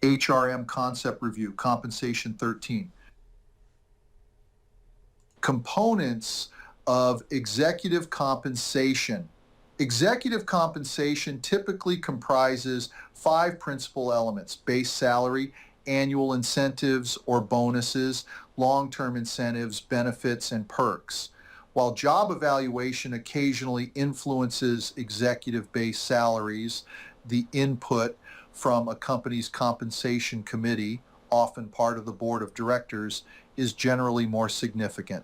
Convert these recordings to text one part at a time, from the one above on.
HRM Concept Review, Compensation 13. Components of executive compensation. Executive compensation typically comprises 5 principal elements: base salary, annual incentives or bonuses, long-term incentives, benefits, and perks. While job evaluation occasionally influences executive base salaries, the input from a company's compensation committee, often part of the board of directors, is generally more significant.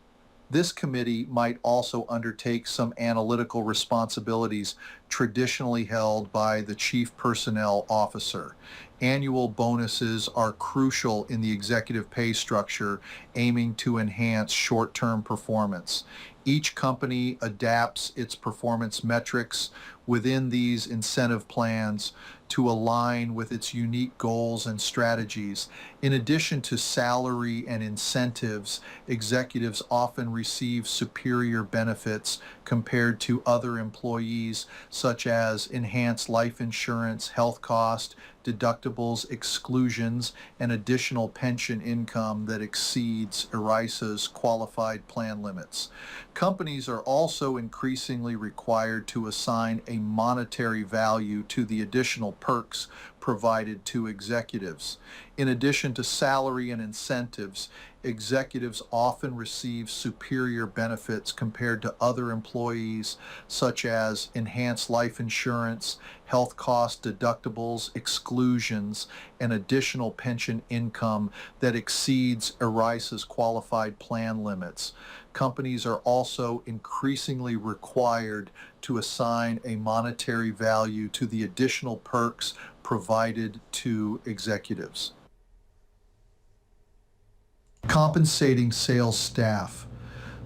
This committee might also undertake some analytical responsibilities traditionally held by the Chief Personnel Officer. Annual bonuses are crucial in the executive pay structure, aiming to enhance short-term performance. Each company adapts its performance metrics within these incentive plans to align with its unique goals and strategies. In addition to salary and incentives, executives often receive superior benefits compared to other employees, such as enhanced life insurance, health cost, deductibles, exclusions, and additional pension income that exceeds ERISA's qualified plan limits. Companies are also increasingly required to assign a monetary value to the additional perks provided to executives. In addition to salary and incentives, executives often receive superior benefits compared to other employees, such as enhanced life insurance, health cost deductibles, exclusions, and additional pension income that exceeds ERISA's qualified plan limits. Companies are also increasingly required to assign a monetary value to the additional perks provided to executives. Compensating sales staff.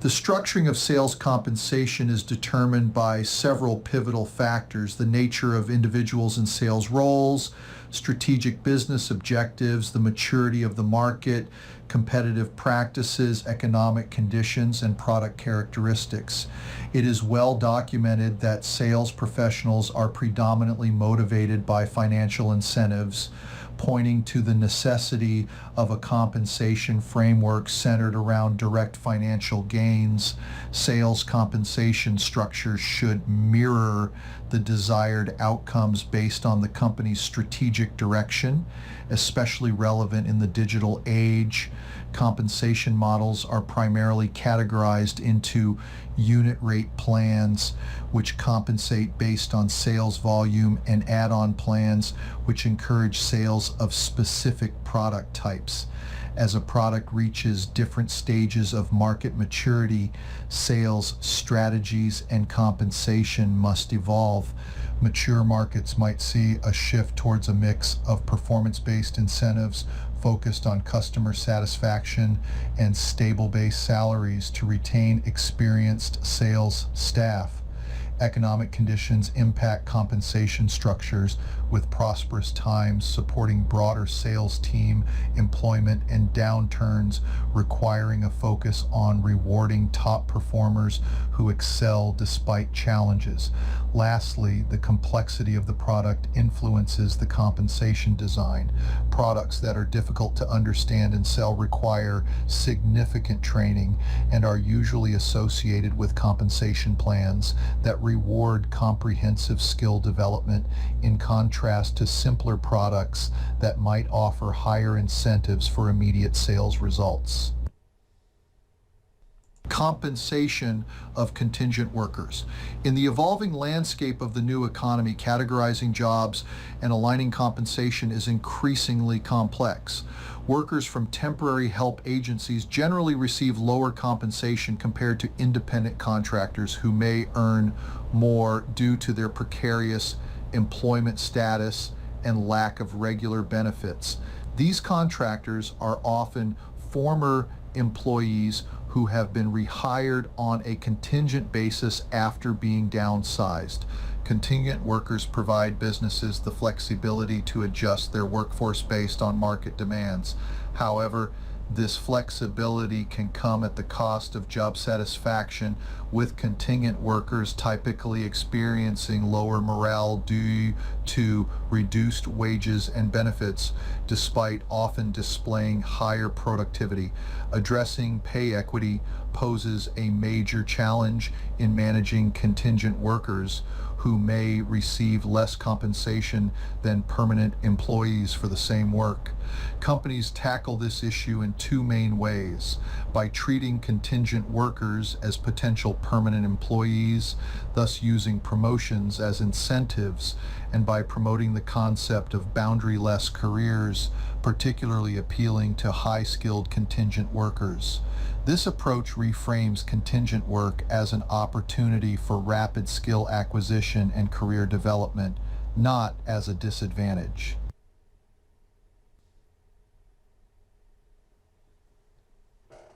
The structuring of sales compensation is determined by several pivotal factors: the nature of individuals in sales roles, strategic business objectives, the maturity of the market, competitive practices, economic conditions, and product characteristics. It is well documented that sales professionals are predominantly motivated by financial incentives, pointing to the necessity of a compensation framework centered around direct financial gains. Sales compensation structures should mirror the desired outcomes based on the company's strategic direction, especially relevant in the digital age. Compensation models are primarily categorized into unit rate plans, which compensate based on sales volume, and add-on plans, which encourage sales of specific product types. As a product reaches different stages of market maturity, sales strategies and compensation must evolve. Mature markets might see a shift towards a mix of performance-based incentives focused on customer satisfaction and stable base salaries to retain experienced sales staff. Economic conditions impact compensation structures, with prosperous times supporting broader sales team employment and downturns requiring a focus on rewarding top performers who excel despite challenges. Lastly, the complexity of the product influences the compensation design. Products that are difficult to understand and sell require significant training and are usually associated with compensation plans that reward comprehensive skill development, in contrast to simpler products that might offer higher incentives for immediate sales results. Compensation of contingent workers. In the evolving landscape of the new economy, categorizing jobs and aligning compensation is increasingly complex. Workers from temporary help agencies generally receive lower compensation compared to independent contractors who may earn more due to their precarious employment status and lack of regular benefits. These contractors are often former employees who have been rehired on a contingent basis after being downsized. Contingent workers provide businesses the flexibility to adjust their workforce based on market demands. However, This flexibility can come at the cost of job satisfaction, with contingent workers typically experiencing lower morale due to reduced wages and benefits, despite often displaying higher productivity. Addressing pay equity poses a major challenge in managing contingent workers who may receive less compensation than permanent employees for the same work. Companies tackle this issue in two main ways: by treating contingent workers as potential permanent employees, thus using promotions as incentives, and by promoting the concept of boundary-less careers, particularly appealing to high-skilled contingent workers. This approach reframes contingent work as an opportunity for rapid skill acquisition and career development, not as a disadvantage.